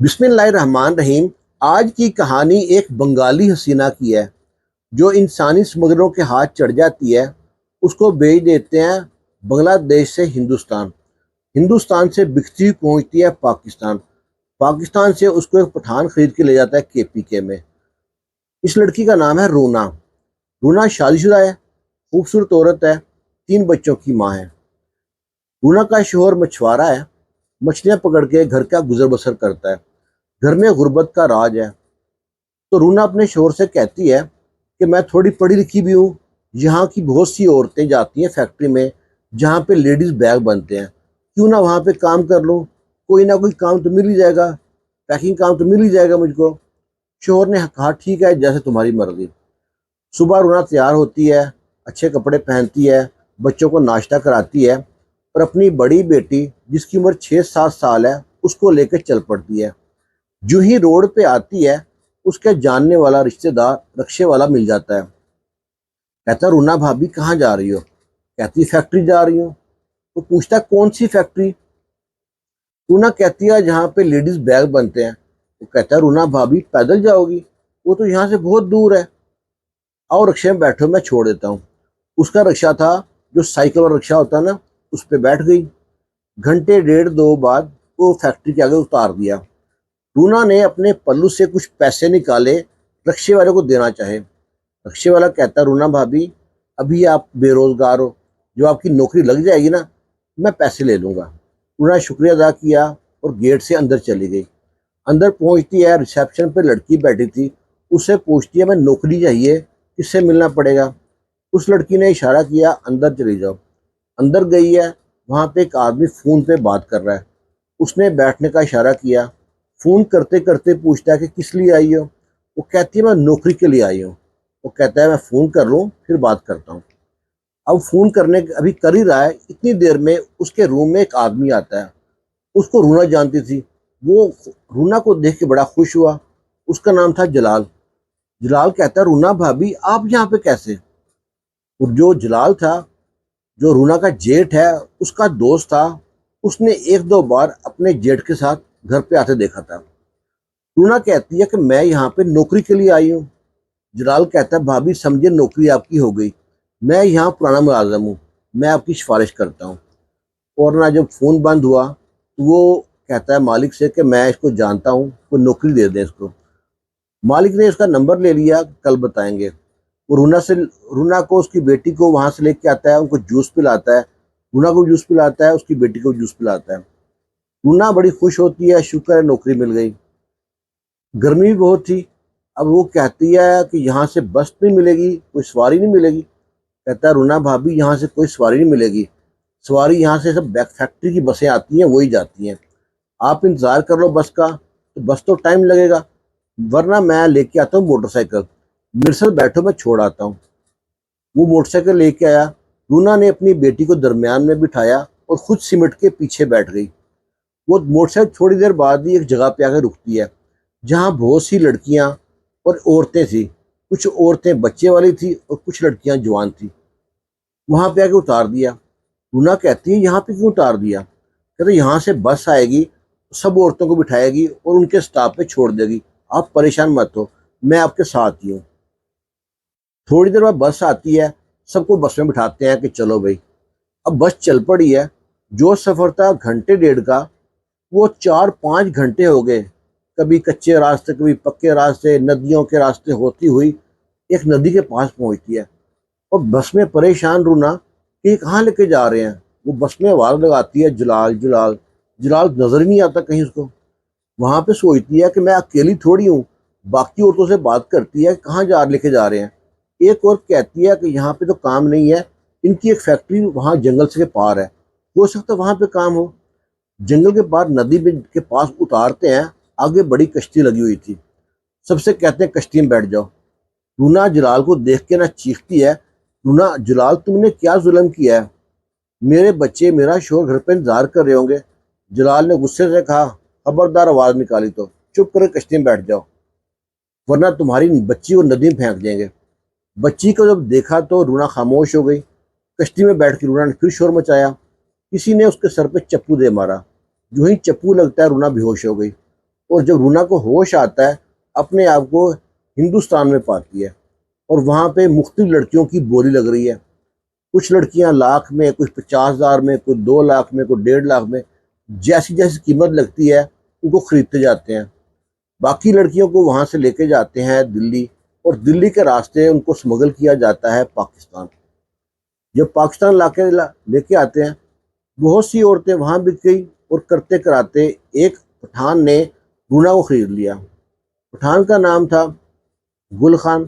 बिस्मिल्लाहिर्रहमानिर्रहीम। आज की कहानी एक बंगाली हसीना की है जो इंसानी स्मगलरों के हाथ चढ़ जाती है। उसको बेच देते हैं बांग्लादेश से हिंदुस्तान, हिंदुस्तान से बिकती हुई पहुंचती है पाकिस्तान, पाकिस्तान से उसको एक पठान खरीद के ले जाता है केपीके में। इस लड़की का नाम है रूना। रूना शादीशुदा है, खूबसूरत औरत है, 3 बच्चों की माँ है। रूना का शोहर मछुआरा है, मछलियां पकड़ के घर का गुजर बसर करता है। घर में गुर्बत का राज है। तो रूना अपने शोहर से कहती है कि मैं थोड़ी पढ़ी लिखी भी हूँ, यहाँ की बहुत सी औरतें जाती हैं फैक्ट्री में जहाँ पे लेडीज बैग बनते हैं, क्यों ना वहाँ पे काम कर लूँ, कोई ना कोई काम तो मिल ही जाएगा, पैकिंग काम तो मिल ही जाएगा मुझको। शोहर ने कहा ठीक है, जैसे तुम्हारी मर्जी। सुबह रूना तैयार होती है, अच्छे कपड़े पहनती है, बच्चों को नाश्ता कराती है और अपनी बड़ी बेटी जिसकी उम्र 6-7 साल है उसको लेकर चल पड़ती है। जो ही रोड पे आती है उसके जानने वाला रिश्तेदार रक्शे वाला मिल जाता है। कहता रूना भाभी कहाँ जा रही हो? कहती फैक्ट्री जा रही हूँ। तो पूछता कौन सी फैक्ट्री? रूना कहती है जहाँ पे लेडीज बैग बनते हैं। वो कहता है रूना भाभी पैदल जाओगी? वो तो यहाँ से बहुत दूर है। आओ रिक्शे में बैठो, मैं छोड़ देता हूँ। उसका रिक्शा था जो साइकिल वाला रिक्शा होता है ना, उस पर बैठ गई। घंटे डेढ़ दो बाद वो फैक्ट्री के आगे उतार दिया। रूना ने अपने पल्लू से कुछ पैसे निकाले, रिक्शे वाले को देना चाहे। रिक्शे वाला कहता रूना भाभी अभी आप बेरोजगार हो, जब आपकी नौकरी लग जाएगी ना मैं पैसे ले लूँगा। रूना ने शुक्रिया अदा किया और गेट से अंदर चली गई। अंदर पहुंचती है, रिसेप्शन पे लड़की बैठी थी। उससे पूछती है मैं नौकरी चाहिए, किससे मिलना पड़ेगा? उस लड़की ने इशारा किया अंदर चली जाओ। अंदर गई है, वहाँ पे एक आदमी फ़ोन पे बात कर रहा है। उसने बैठने का इशारा किया। फ़ोन करते करते पूछता है कि किस लिए आई हो? वो कहती है मैं नौकरी के लिए आई हूँ। वो कहता है मैं फ़ोन कर लूँ फिर बात करता हूँ। अब फ़ोन करने अभी कर ही रहा है, इतनी देर में उसके रूम में एक आदमी आता है। उसको रूना जानती थी। वो रूना को देख के बड़ा खुश हुआ। उसका नाम था जलाल। जलाल कहता है रूना भाभी आप यहाँ पे कैसे? और जो जलाल था, जो रूना का जेठ है, उसका दोस्त था। उसने एक दो बार अपने जेठ के साथ घर पे आते देखा था। रूना कहती है कि मैं यहाँ पे नौकरी के लिए आई हूँ। जलाल कहता है भाभी समझे नौकरी आपकी हो गई, मैं यहाँ पुराना मुलाजिम हूँ, मैं आपकी सिफारिश करता हूँ। और ना जब फ़ोन बंद हुआ तो वो कहता है मालिक से कि मैं इसको जानता हूँ, कोई नौकरी दे दें इसको। मालिक ने उसका नंबर ले लिया, कल बताएंगे। वो रूना को उसकी बेटी को वहाँ से लेके आता है, उनको जूस पिलाता है। रूना को जूस पिलाता है, उसकी बेटी को जूस पिलाता है। रूना बड़ी खुश होती है, शुक्र है नौकरी मिल गई। गर्मी भी बहुत थी। अब वो कहती है कि यहाँ से बस नहीं मिलेगी, कोई सवारी नहीं मिलेगी। कहता है रूना भाभी यहाँ से कोई सवारी नहीं मिलेगी, सवारी यहाँ से सब बैक फैक्ट्री की बसें आती हैं वही जाती हैं। आप इंतज़ार कर लो बस का, तो बस तो टाइम लगेगा, वरना मैं लेके आता हूँ मोटरसाइकिल, मेरे साथ बैठो मैं छोड़ आता हूँ। वो मोटरसाइकिल लेके आया। रूना ने अपनी बेटी को दरमियान में बिठाया और खुद सिमट के पीछे बैठ गई। वो मोटरसाइकिल थोड़ी देर बाद ही एक जगह पे आकर रुकती है जहाँ बहुत सी लड़कियाँ और औरतें थी। कुछ औरतें बच्चे वाली थी और कुछ लड़कियाँ जवान थी। वहाँ पे आके उतार दिया। रूना कहती है यहाँ पे क्यों उतार दिया? कहते यहाँ से बस आएगी, सब औरतों को बिठाएगी और उनके स्टॉप पे छोड़ देगी, आप परेशान मत हो, मैं आपके साथ ही हूँ। थोड़ी देर बाद बस आती है, सबको बस में बिठाते हैं कि चलो भाई। अब बस चल पड़ी है। जो सफ़र था घंटे डेढ़ का, वो 4-5 घंटे हो गए। कभी कच्चे रास्ते, कभी पक्के रास्ते, नदियों के रास्ते होती हुई एक नदी के पास पहुंचती है। और बस में परेशान रूना कि ये कहाँ लेके जा रहे हैं। वो बस में आवाज़ लगाती है जलाल जलाल। जलाल नजर ही नहीं आता कहीं उसको। वहां पे सोचती है कि मैं अकेली थोड़ी हूँ, बाकी औरतों से बात करती है कहाँ जा लेके जा रहे हैं। एक और कहती है कि यहाँ पे तो काम नहीं है, इनकी एक फैक्ट्री वहाँ जंगल से के पार है, हो सकता है वहाँ पे काम हो। जंगल के पार नदी के पास उतारते हैं। आगे बड़ी कश्ती लगी हुई थी। सबसे कहते हैं कश्ती में बैठ जाओ। रूना जलाल को देख के ना चीखती है, रूना जलाल तुमने क्या जुल्म किया है? मेरे बच्चे मेरा शोर घर पे इंतजार कर रहे होंगे। जलाल ने गुस्से से कहा खबरदार आवाज निकाली तो चुप कर कश्ती में बैठ जाओ, वरना तुम्हारी बच्ची को नदी में फेंक देंगे। बच्ची को जब देखा तो रूना खामोश हो गई। कश्ती में बैठ के रूना ने फिर शोर मचाया। किसी ने उसके सर पे चप्पू दे मारा। जो ही चप्पू लगता है रूना बेहोश हो गई। اور جب رونا کو ہوش آتا ہے اپنے آپ کو ہندوستان میں پاتی ہے، اور وہاں پہ مختلف لڑکیوں کی بولی لگ رہی ہے۔ کچھ لڑکیاں لاکھ میں، کچھ 50,000 میں، کچھ 2 لاکھ میں، کچھ 1.5 لاکھ میں، جیسی جیسی قیمت لگتی ہے ان کو خریدتے جاتے ہیں۔ باقی لڑکیوں کو وہاں سے لے کے جاتے ہیں دلی، اور دلی کے راستے ان کو اسمگل کیا جاتا ہے پاکستان۔ جب پاکستان لے کے آتے ہیں، بہت سی عورتیں وہاں بک گئی، اور کرتے کراتے ایک پٹھان نے رونا کو خرید لیا۔ پٹھان کا نام تھا گل خان۔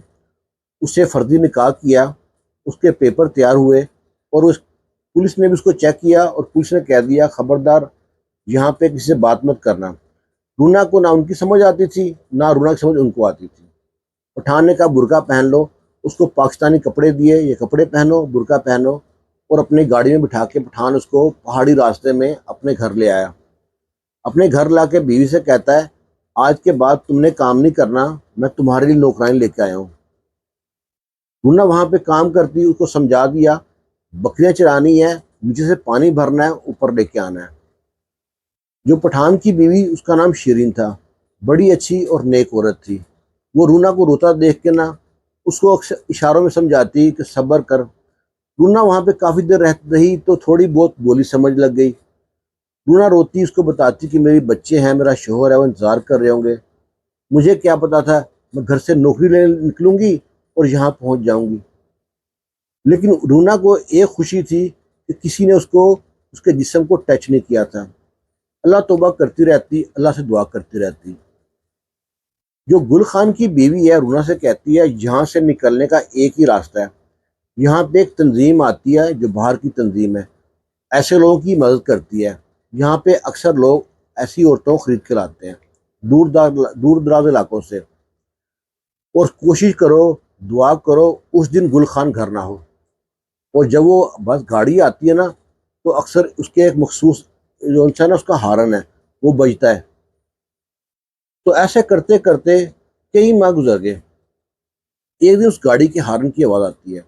اسے فرضی نکاح کیا، اس کے پیپر تیار ہوئے، اور پولیس نے بھی اس کو چیک کیا، اور پولیس نے کہہ دیا خبردار یہاں پہ کسی سے بات مت کرنا۔ رونا کو نہ ان کی سمجھ آتی تھی، نہ رونا کی سمجھ ان کو آتی تھی۔ پٹھان نے کہا برقع پہن لو، اس کو پاکستانی کپڑے دیے، یہ کپڑے پہنو، برقع پہنو، اور اپنی گاڑی میں بٹھا کے پٹھان اس کو پہاڑی راستے میں اپنے گھر لے آیا۔ اپنے گھر لا کے بیوی سے کہتا ہے آج کے بعد تم نے کام نہیں کرنا، میں تمہارے لیے نوکرانی لے کے آیا ہوں۔ رونا وہاں پہ کام کرتی، اس کو سمجھا دیا بکریاں چرانی ہے، نیچے سے پانی بھرنا ہے، اوپر لے کے آنا ہے۔ جو پٹھان کی بیوی، اس کا نام شیرین تھا، بڑی اچھی اور نیک عورت تھی۔ وہ رونا کو روتا دیکھ کے نا اس کو اشاروں میں سمجھاتی کہ صبر کر۔ رونا وہاں پہ کافی دیر رہی تو تھوڑی بہت بولی سمجھ لگ گئی۔ رونا روتی، اس کو بتاتی کہ میری بچے ہیں، میرا شوہر ہے، وہ انتظار کر رہے ہوں گے، مجھے کیا پتا تھا میں گھر سے نوکری لینے نکلوں گی اور یہاں پہنچ جاؤں گی۔ لیکن رونا کو ایک خوشی تھی کہ کسی نے اس کے جسم کو ٹچ نہیں کیا تھا۔ اللہ توبہ کرتی رہتی، اللہ سے دعا کرتی رہتی۔ جو گل خان کی بیوی ہے رونا سے کہتی ہے یہاں سے نکلنے کا ایک ہی راستہ ہے، یہاں پہ ایک تنظیم آتی ہے جو باہر کی تنظیم ہے، ایسے لوگوں کی مدد کرتی ہے، یہاں پہ اکثر لوگ ایسی عورتوں کو خرید کے لاتے ہیں دور دراز علاقوں سے، اور کوشش کرو، دعا کرو اس دن گل خان گھر نہ ہو۔ اور جب وہ بس گاڑی آتی ہے نا تو اکثر اس کے ایک مخصوص جو ہے نا اس کا ہارن ہے وہ بجتا ہے۔ تو ایسے کرتے کرتے کئی ماہ گزر گئے۔ ایک دن اس گاڑی کے ہارن کی آواز آتی ہے۔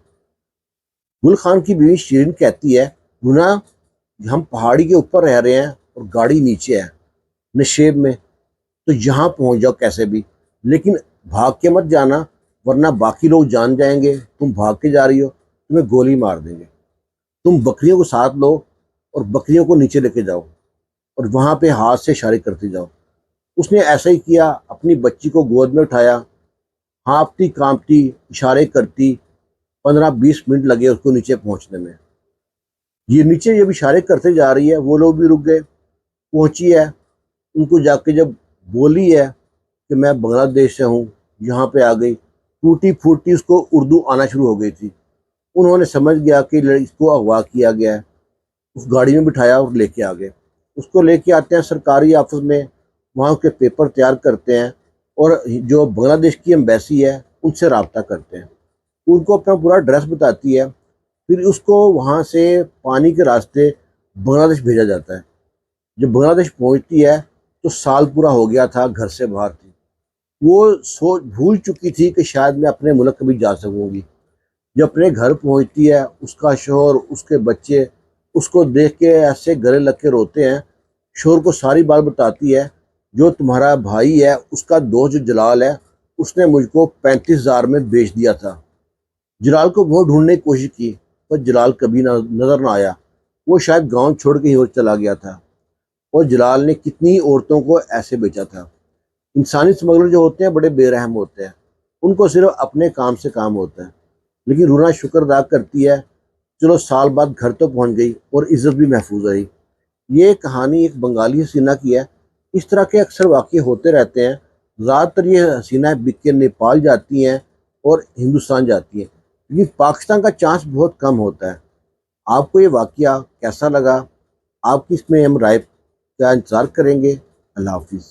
گل خان کی بیوی شیرین کہتی ہے رونا ہم پہاڑی کے اوپر رہ رہے ہیں اور گاڑی نیچے ہے نشیب میں، تو یہاں پہنچ جاؤ کیسے بھی، لیکن بھاگ کے مت جانا ورنہ باقی لوگ جان جائیں گے تم بھاگ کے جا رہی ہو، تمہیں گولی مار دیں گے۔ تم بکریوں کو ساتھ لو اور بکریوں کو نیچے لے کے جاؤ، اور وہاں پہ ہاتھ سے اشارے کرتے جاؤ۔ اس نے ایسا ہی کیا، اپنی بچی کو گود میں اٹھایا، ہانپتی کانپتی اشارے کرتی، 15-20 منٹ لگے اس کو نیچے پہنچنے میں۔ یہ نیچے جب اشارے کرتے جا رہی ہے وہ لوگ بھی رک گئے، پہنچی ہے، ان کو جا کے جب بولی ہے کہ میں بنگلہ دیش سے ہوں، یہاں پہ آ گئی، ٹوٹی پھوٹی اس کو اردو آنا شروع ہو گئی تھی۔ انہوں نے سمجھ گیا کہ اس کو اغوا کیا گیا ہے، اس گاڑی میں بٹھایا اور لے کے آ گئے۔ اس کو لے کے آتے ہیں سرکاری آفس میں، وہاں اس کے پیپر تیار کرتے ہیں، اور جو بنگلہ دیش کی ایمبیسی ہے ان سے رابطہ کرتے ہیں، ان کو اپنا پورا ایڈریس بتاتی ہے، پھر اس کو وہاں سے پانی کے راستے بنگلہ دیش بھیجا جاتا ہے۔ جب بنگلہ دیش پہنچتی ہے تو سال پورا ہو گیا تھا، گھر سے باہر تھی، وہ بھول چکی تھی کہ شاید میں اپنے ملک کبھی جا سکوں گی۔ جب اپنے گھر پہنچتی ہے، اس کا شوہر، اس کے بچے اس کو دیکھ کے ایسے گلے لگ کے روتے ہیں۔ شوہر کو ساری بات بتاتی ہے، جو تمہارا بھائی ہے اس کا دوست جو جلال ہے اس نے مجھ کو 35,000 میں بیچ دیا تھا۔ جلال کو بہت ڈھونڈنے کی کوشش کی پر جلال کبھی نظر نہ آیا، وہ شاید گاؤں چھوڑ کے ہی اور چلا گیا تھا۔ اور جلال نے کتنی عورتوں کو ایسے بیچا تھا۔ انسانی اسمگلر جو ہوتے ہیں بڑے بے رحم ہوتے ہیں، ان کو صرف اپنے کام سے کام ہوتا ہے۔ لیکن رونا شکر ادا کرتی ہے، چلو سال بعد گھر تو پہنچ گئی اور عزت بھی محفوظ رہی۔ یہ کہانی ایک بنگالی حسینہ کی ہے۔ اس طرح کے اکثر واقعے ہوتے رہتے ہیں۔ زیادہ تر یہ حسینہ بک کے نیپال جاتی ہیں اور ہندوستان جاتی ہیں، لیکن پاکستان کا چانس بہت کم ہوتا ہے۔ آپ کو یہ واقعہ کیسا لگا؟ آپ کی اس میں ہم رائے کا انتظار کریں گے۔ اللہ حافظ۔